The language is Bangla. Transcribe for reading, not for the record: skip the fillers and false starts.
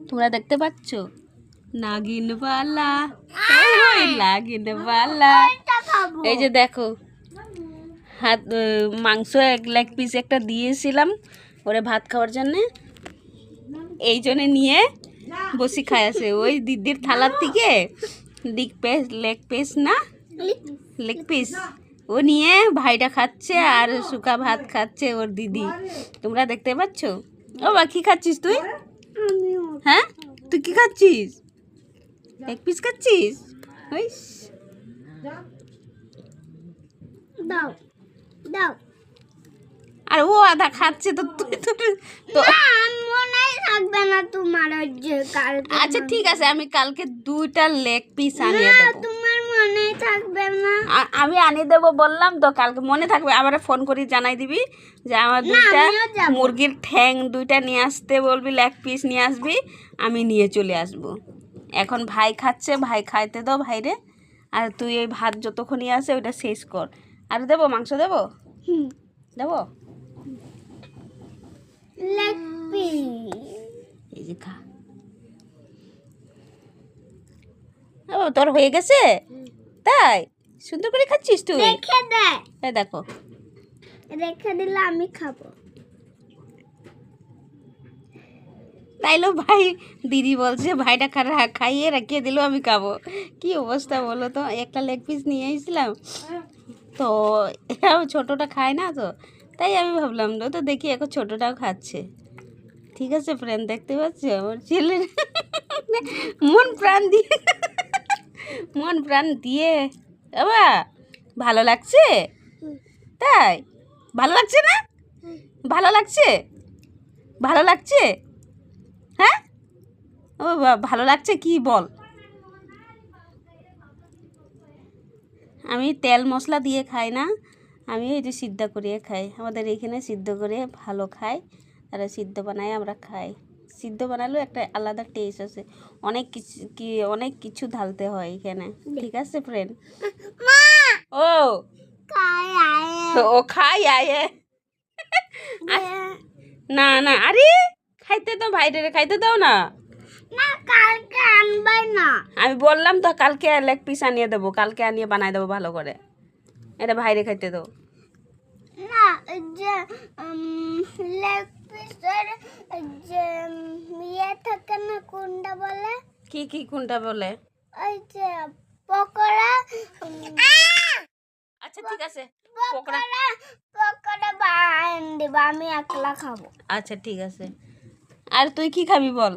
তোমরা দেখতে পাচ্ছ নাগিনওয়ালা, ওই নাগিনওয়ালা। এই যে দেখো হাত মাংস এক লেগ পিস একটা দিয়েছিলাম ওরে ভাত খাওয়ার জন্যে, এই জন্যে নিয়ে বসি খায় আছে ওই দিদির থালার থেকে লেগ পিস না লেগ পিস ও নিয়ে ভাইটা খাচ্ছে আর শুকা ভাত খাচ্ছে ওর দিদি। তোমরা দেখতে পাচ্ছ? ও বা কি খাচ্ছিস তুই? হ্যাঁ তুই কি খাচ্ছিস? এক পিস খাচ্ছিস? দাও দাও। আর ও আধা খাচ্ছে তো তুই তো মনেই থাকবে না তোমার যে কালকে। আচ্ছা ঠিক আছে, আমি কালকে 2টা লেগ পিস আনিয়ে দেবো। তোমার মনেই থাকবে না। আমি আনিয়ে দেবো বললাম তো, কালকে মনে থাকবে। আবার ফোন করে জানাই দিবি যে আমার 2টা মুরগির ঠ্যাং 2টা নিয়ে আসতে বলবি, লেগ পিস নিয়ে আসবি, আমি নিয়ে চলে আসবো। এখন ভাই খাচ্ছে, ভাই খাইতে দাও ভাইরে। আর তুই এই ভাত যতক্ষণই আছে ওইটা শেষ কর। আর দেবো মাংস দেবো? দেবো লেগ পিস। এই যে খা। ও তোর হয়ে গেছে তাই? সুন্দর করে খাচ্ছিস তুই? রেখে দে। এই দেখো রেখে দিলে আমি খাবো। তাইলো ভাই, দিদি বলছে ভাইটা খাইয়ে রেখে দিল, আমি খাবো। কি অবস্থা বলো তো? একটা লেগ পিস নিয়ে এসেছিলাম তো ছোটোটা খায় না তো, তাই আমি ভাবলাম তো দেখি এখন ছোটোটাও খাচ্ছে। ঠিক আছে ফ্রেন্ড, দেখতে পাচ্ছি আমার ছেলের মন প্রাণ দিয়ে বাবা ভালো লাগছে তাই? ভালো লাগছে না? ভালো লাগছে? ভালো লাগছে? হ্যাঁ ও ভালো লাগছে কি বল? আমি তেল মশলা দিয়ে খাই না, আমি এই যে সিদ্ধ করিয়ে খাই। আমাদের এখানে সিদ্ধ করে ভালো খাই, তারা সিদ্ধ বানায় আমরা খাই। সিদ্ধ বানালেও একটা আলাদা টেস্ট আছে, অনেক কিছু ঢালতে হয় এখানে। ঠিক আছে ফ্রেন্ড? ও ও খাই আয়ে না না, আরে খাইতে দাও ভাইরে, খাইতে দাও না। না কালকে আনবাই না। আমি বললাম তো কালকে লেগ পিস আনিয়ে দেবো, কালকে আনিয়ে বানাই দেবো ভালো করে। এটা ভাইরে খাইতে দাও। না যে লেগ পিসের যে ইয়ে থাকে না, কোনটা বলে? কি কোনটা বলে? ওই যে পকোড়া। আচ্ছা ঠিক আছে, পকোড়া। পকোড়া বানাই দেব, আমি একলা খাবো। আচ্ছা ঠিক আছে। আর তুই কি খাবি বল?